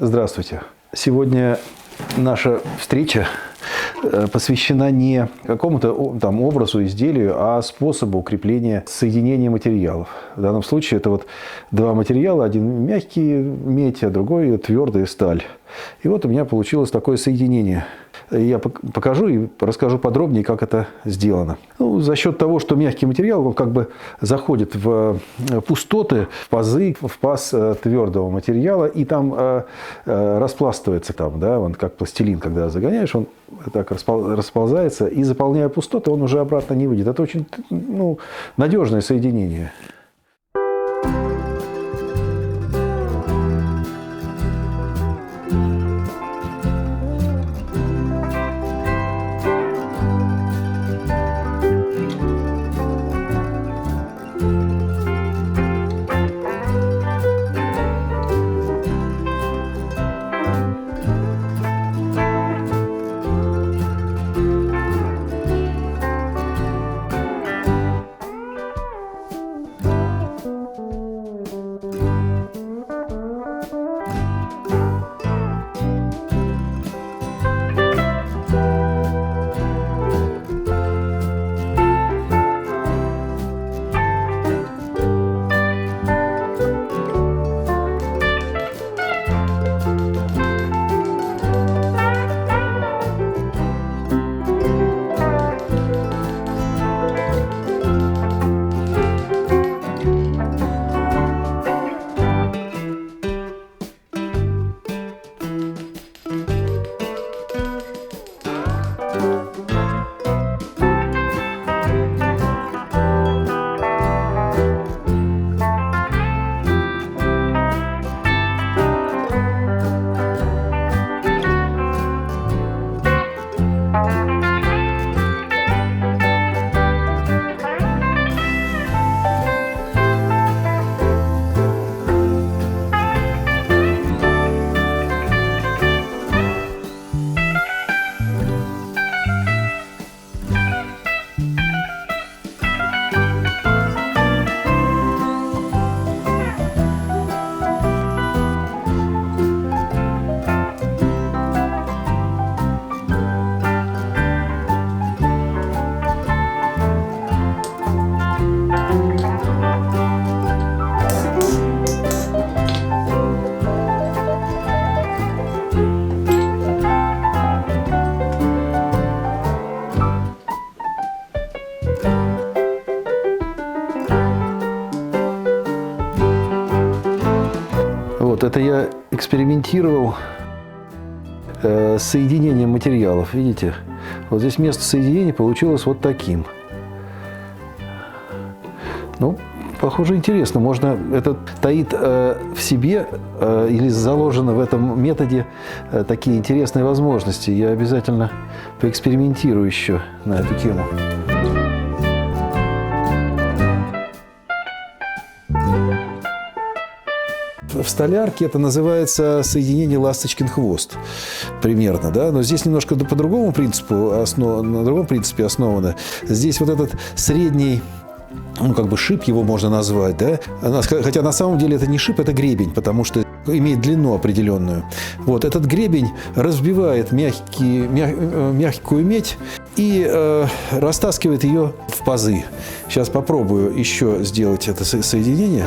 Здравствуйте. Сегодня наша встреча посвящена не какому-то там образу, изделию, а способу укрепления соединения материалов. В данном случае это вот два материала, один мягкий медь, а другой твердая сталь. И вот у меня получилось такое соединение. Я покажу и расскажу подробнее, как это сделано. За счет того, что мягкий материал как бы заходит в пустоты, в пазы, в паз твердого материала, и там распластывается, он как пластилин, когда загоняешь, он так расползается, и заполняя пустоты, он уже обратно не выйдет. Это очень надежное соединение. Это я экспериментировал с соединением материалов. Видите? Вот здесь место соединения получилось вот таким. Похоже, интересно. Это таит в себе или заложено в этом методе такие интересные возможности. Я обязательно поэкспериментирую еще на эту тему. В столярке это называется соединение ласточкин хвост. Примерно, да? Но здесь немножко по другому принципу на другом принципе основано. Здесь вот этот средний, шип его можно назвать, да? Хотя на самом деле это не шип, это гребень, потому что имеет длину определенную. Вот этот гребень разбивает мягкую медь и растаскивает ее в пазы. Сейчас попробую еще сделать это соединение.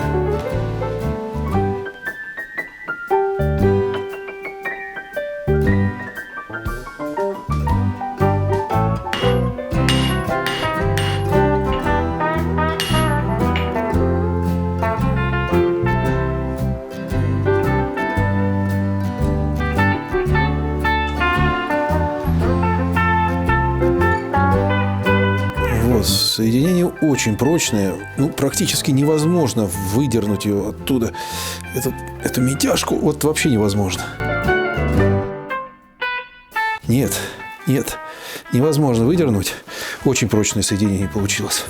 Соединение очень прочное, практически невозможно выдернуть ее оттуда. Эту медяшку вообще невозможно. Нет, невозможно выдернуть. Очень прочное соединение получилось.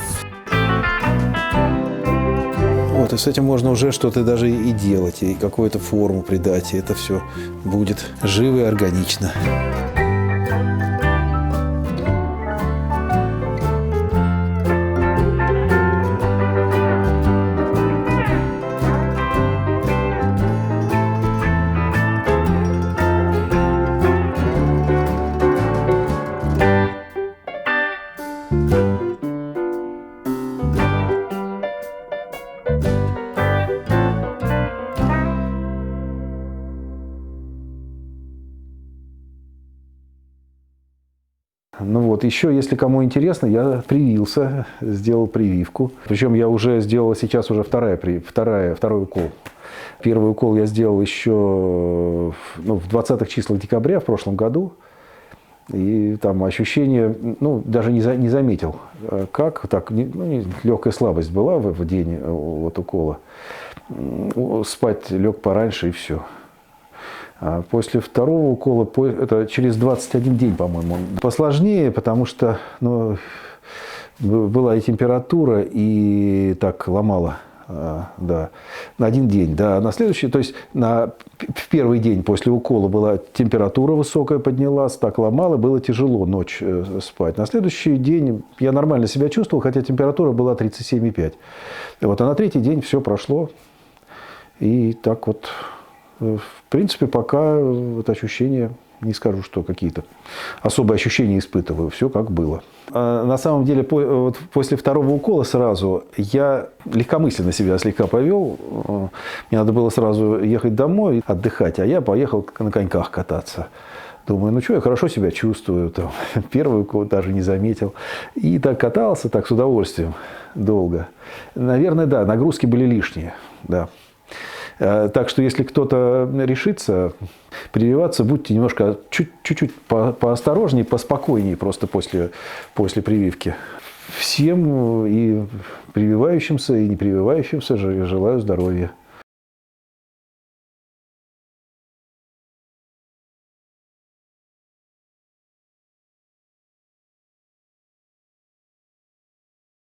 И с этим можно уже что-то даже и делать, и какую-то форму придать, и это все будет живо и органично. Вот еще, если кому интересно, я привился, сделал прививку. Причем я уже сделал сейчас уже второй укол. Первый укол я сделал еще в 20-х числах декабря в прошлом году. И там ощущение, даже не заметил, как так, легкая слабость была в день вот укола. Спать лег пораньше и все. А после второго укола, это через 21 день, по-моему, посложнее, потому что была и температура, и так ломало. Да, на один день, да, на следующий, то есть в первый день после укола была температура высокая, поднялась, так ломало, было тяжело ночь спать. На следующий день я нормально себя чувствовал, хотя температура была 37,5. Вот, а на третий день все прошло, и так вот, в принципе, пока вот ощущения, не скажу, что какие-то особые ощущения испытываю, все как было. На самом деле, после второго укола сразу я легкомысленно себя слегка повел. Мне надо было сразу ехать домой, отдыхать, а я поехал на коньках кататься. Думаю, я хорошо себя чувствую. Там, первый укол даже не заметил. И так катался, так с удовольствием долго. Наверное, да, нагрузки были лишние, да. Так что, если кто-то решится прививаться, будьте немножко, чуть-чуть поосторожнее, поспокойнее просто после прививки. Всем, и прививающимся, и не прививающимся, желаю здоровья.